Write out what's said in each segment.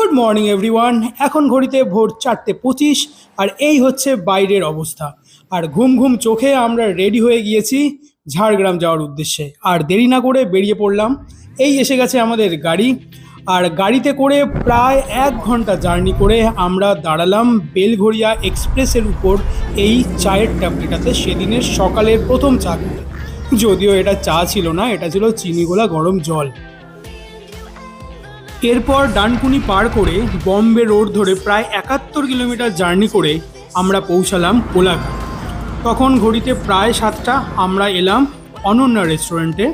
Good morning everyone. এখন ঘড়িতে ভোর 4:25 আর এই হচ্ছে বাইরের অবস্থা। আর ঘুম ঘুম চোখে আমরা রেডি হয়ে গিয়েছি ঝাড়গ্রাম যাওয়ার উদ্দেশ্যে। আর দেরি না করে বেরিয়ে পড়লাম। এই এসে গেছে আমাদের গাড়ি। আর গাড়িতে করে প্রায় 1 ঘন্টা জার্নি করে আমরা দাঁড়ালাম বেলঘরিয়া এক্সপ্রেসের উপর এই চায়ের ট্যাবলেটাতে, সেদিনের সকালের প্রথম চা খেতে। যদিও এটা চা ছিল না, এটা ছিল চিনি গোলা গরম জল। এরপর ডানকুনি পার করে বম্বে রোড ধরে প্রায় 71 কিলোমিটার জার্নি করে আমরা পৌঁছালাম কোলাঘাট। তখন ঘড়িতে প্রায় 7টা। আমরা এলাম অনন্যা রেস্টুরেন্টে।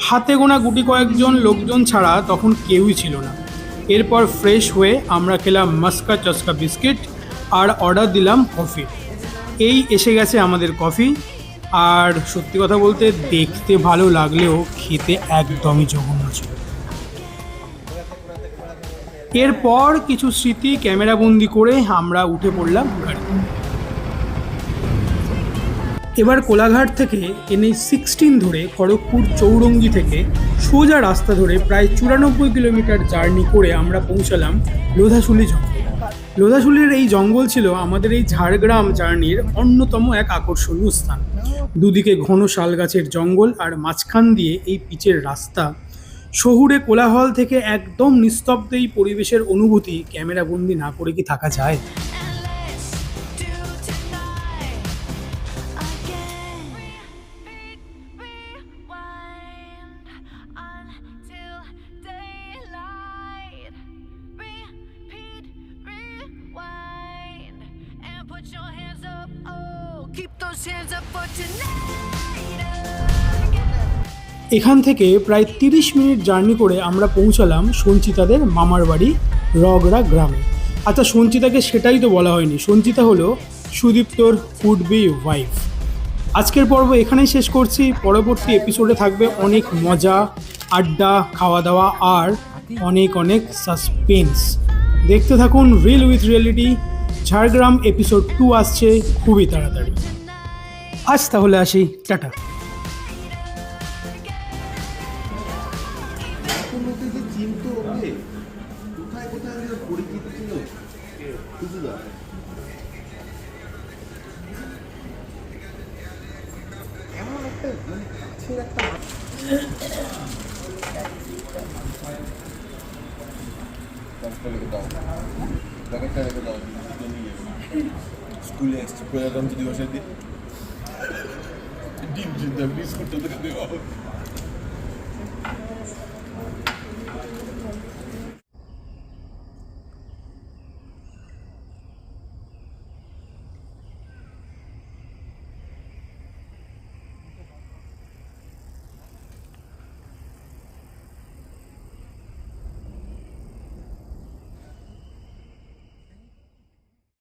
হাতে গোনা গুটি কয়েকজন লোকজন ছাড়া তখন কেউই ছিল না। এরপর ফ্রেশ হয়ে আমরা খেলাম মাস্কা চস্কা বিস্কিট আর অর্ডার দিলাম কফি। এই এসে গেছে আমাদের কফি। আর সত্যি কথা বলতে দেখতে ভালো লাগলেও খেতে একদমই জঘন্য ছিল। এরপর কিছু স্মৃতি ক্যামেরাবন্দি করে আমরা উঠে পড়লাম গাড়িতে। এবার কোলাঘাট থেকে NH-16 ধরে খড়গপুর চৌরঙ্গি থেকে সোজা রাস্তা ধরে প্রায় 94 কিলোমিটার জার্নি করে আমরা পৌঁছালাম লোধাশুলি জঙ্গল। লোধাশুলির এই জঙ্গল ছিল আমাদের এই ঝাড়গ্রাম জার্নির অন্যতম এক আকর্ষণীয় স্থান। দুদিকে ঘন শাল গাছের জঙ্গল আর মাঝখান দিয়ে এই পিচের রাস্তা। শহুরে কোলাহল থেকে একদম নিস্তব্ধ এই পরিবেশের অনুভূতি ক্যামেরাবন্দি না করে কি থাকা যায়? এখান থেকে প্রায় 30 মিনিট জার্নি করে আমরা পৌঁছালাম সঞ্চিতাদের মামার বাড়ি রগড়া গ্রামে। আচ্ছা, সঞ্চিতাকে সেটাই তো বলা হয়নি। সঞ্চিতা হলো সুদীপ্তর উড বি ওয়াইফ। আজকের পর্ব এখানেই শেষ করছি। পরবর্তী এপিসোডে থাকবে অনেক মজা, আড্ডা, খাওয়া দাওয়া আর অনেক অনেক সাসপেন্স। দেখতে থাকুন reel with reality. Jhargram episode 2 আসছে খুবই তাড়াতাড়ি। আজ তাহলে আসি, টাটা। স্কুলে এসছি প্রজাতন্ত্র দিবসের দিন ডিম চিন্তা বিস্কুট